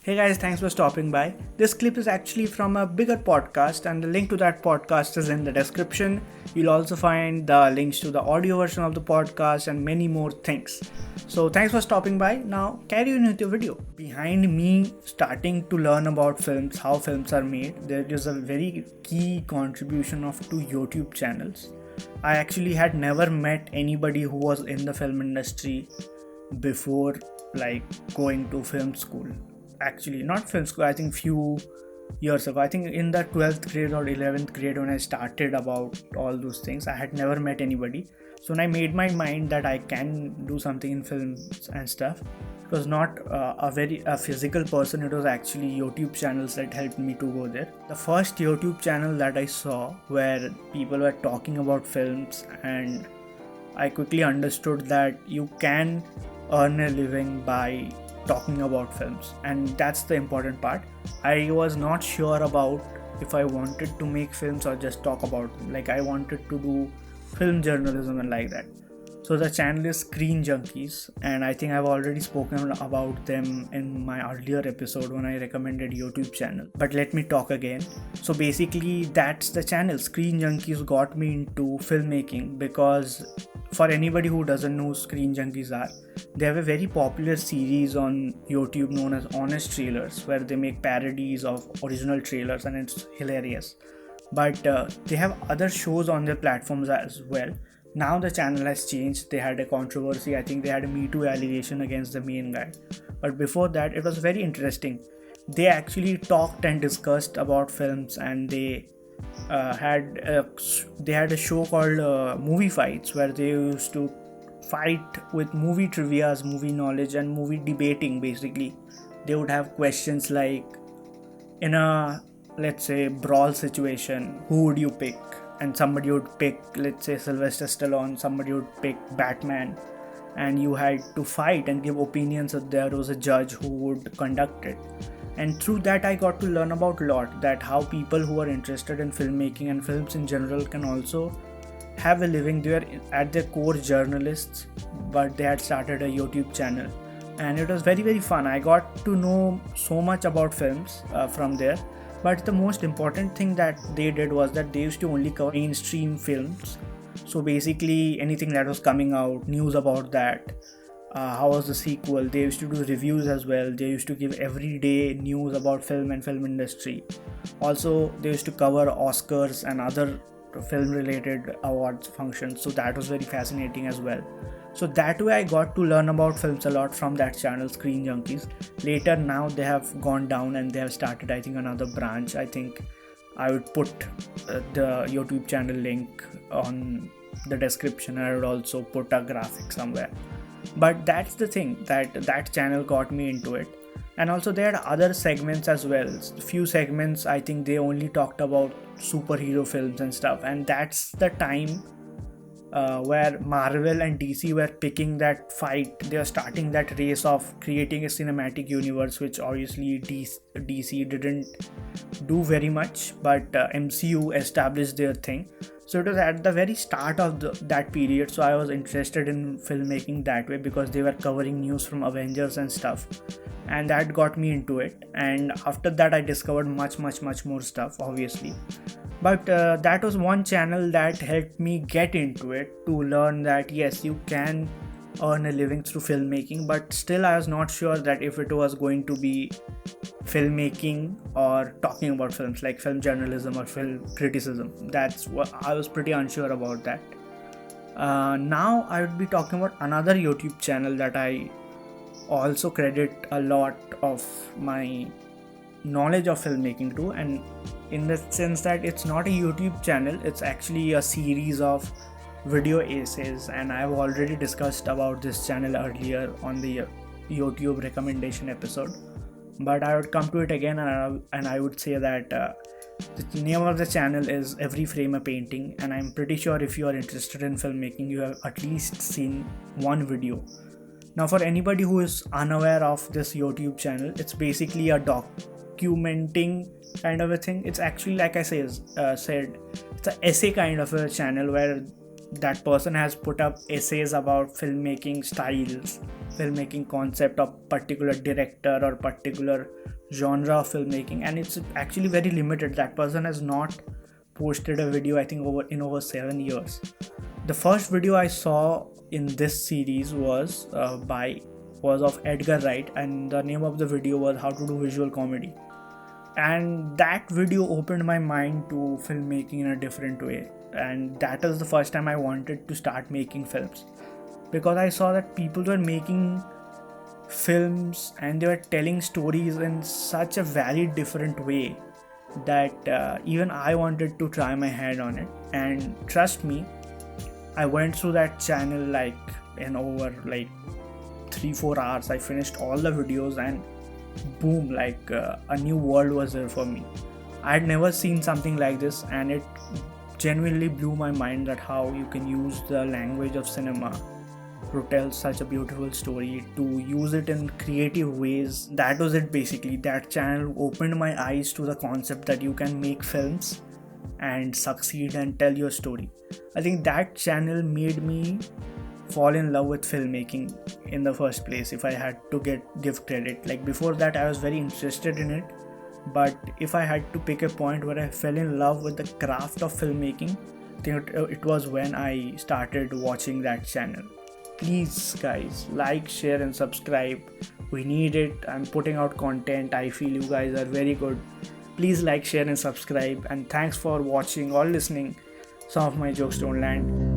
Hey guys, thanks for stopping by. This clip is actually from a bigger podcast, and the link to that podcast is in the description. You'll also find the links to the audio version of the podcast and many more things. So, thanks for stopping by. Now, carry on with your video. Behind me starting to learn about films, how films are made, there is a very key contribution of two YouTube channels. I actually had never met anybody who was in the film industry before going to film school. Actually, not film school, I think few years ago. I think in the 12th grade or 11th grade when I started about all those things, I had never met anybody. So when I made my mind that I can do something in films and stuff, it was not a physical person, it was actually YouTube channels that helped me to go there. The first YouTube channel that I saw where people were talking about films, and I quickly understood that you can earn a living by talking about films, and that's the important part. I was not sure about if I wanted to make films or just talk about them. I wanted to do film journalism and like that. So the channel is Screen Junkies, and I think I've already spoken about them in my earlier episode when I recommended YouTube channel, but let me talk again. So basically that's the channel. Screen Junkies got me into filmmaking because, for anybody who doesn't know who Screen Junkies are, they have a very popular series on YouTube known as Honest Trailers, where they make parodies of original trailers, and it's hilarious. But they have other shows on their platforms as well. Now the channel has changed. They had a controversy. I think they had a Me Too allegation against the main guy. But before that, it was very interesting. They actually talked and discussed about films, and they had a show called Movie Fights, where they used to fight with movie trivias, movie knowledge, and movie debating. Basically, they would have questions like, in a, let's say, brawl situation, who would you pick? And somebody would pick, let's say, Sylvester Stallone, somebody would pick Batman, and you had to fight and give opinions. That there was a judge who would conduct it. And through that I got to learn about a lot, that how people who are interested in filmmaking and films in general can also have a living. They are at their core journalists, but they had started a YouTube channel, and it was very, very fun. I got to know so much about films from there. But the most important thing that they did was that they used to only cover mainstream films. So basically anything that was coming out, news about that, how was the sequel. They used to do reviews as well. They used to give everyday news about film and film industry. Also, they used to cover Oscars and other film related awards functions. So that was very fascinating as well. So that way I got to learn about films a lot from that channel, Screen Junkies. Later, now they have gone down and they have started, I think, another branch. I think I would put the YouTube channel link on the description, and I would also put a graphic somewhere. But that's the thing, that channel got me into it. And also they had other segments as well. Few segments, I think they only talked about superhero films and stuff, and that's the time where Marvel and DC were picking that fight. They are starting that race of creating a cinematic universe, which obviously DC didn't do very much, but MCU established their thing. So it was at the very start of that period. So I was interested in filmmaking that way because they were covering news from Avengers and stuff, and that got me into it. And after that I discovered much more stuff, obviously. But that was one channel that helped me get into it, to learn that yes, you can earn a living through filmmaking. But still I was not sure that if it was going to be filmmaking or talking about films, like film journalism or film criticism. That's what I was pretty unsure about that. Now I would be talking about another YouTube channel that I also credit a lot of my knowledge of filmmaking to, and in the sense that it's not a YouTube channel, it's actually a series of video essays. And I've already discussed about this channel earlier on the YouTube recommendation episode, but I would come to it again, and I would say that the name of the channel is Every Frame a Painting, and I'm pretty sure if you are interested in filmmaking, you have at least seen one video. Now, for anybody who is unaware of this YouTube channel, it's basically a documenting kind of a thing. It's actually, like I said, it's an essay kind of a channel where that person has put up essays about filmmaking styles, filmmaking concept of particular director or particular genre of filmmaking, and it's actually very limited. That person has not posted a video, I think, over 7 years. The first video I saw in this series was of Edgar Wright, and the name of the video was How to Do Visual Comedy. And that video opened my mind to filmmaking in a different way, and that is the first time I wanted to start making films, because I saw that people were making films and they were telling stories in such a very different way that even I wanted to try my hand on it. And trust me, I went through that channel like in over 3-4 hours. I finished all the videos, and boom, a new world was there for me. I had never seen something like this, and it genuinely blew my mind that how you can use the language of cinema to tell such a beautiful story, to use it in creative ways. That was it basically. That channel opened my eyes to the concept that you can make films and succeed and tell your story. I think that channel made me fall in love with filmmaking in the first place, if I had to give credit. Like before that I was very interested in it, but if I had to pick a point where I fell in love with the craft of filmmaking, I think it was when I started watching that channel. Please guys, like, share and subscribe. We need it. I'm putting out content. I feel you guys are very good. Please like, share and subscribe, and thanks for watching or listening Some of My Jokes Don't Land.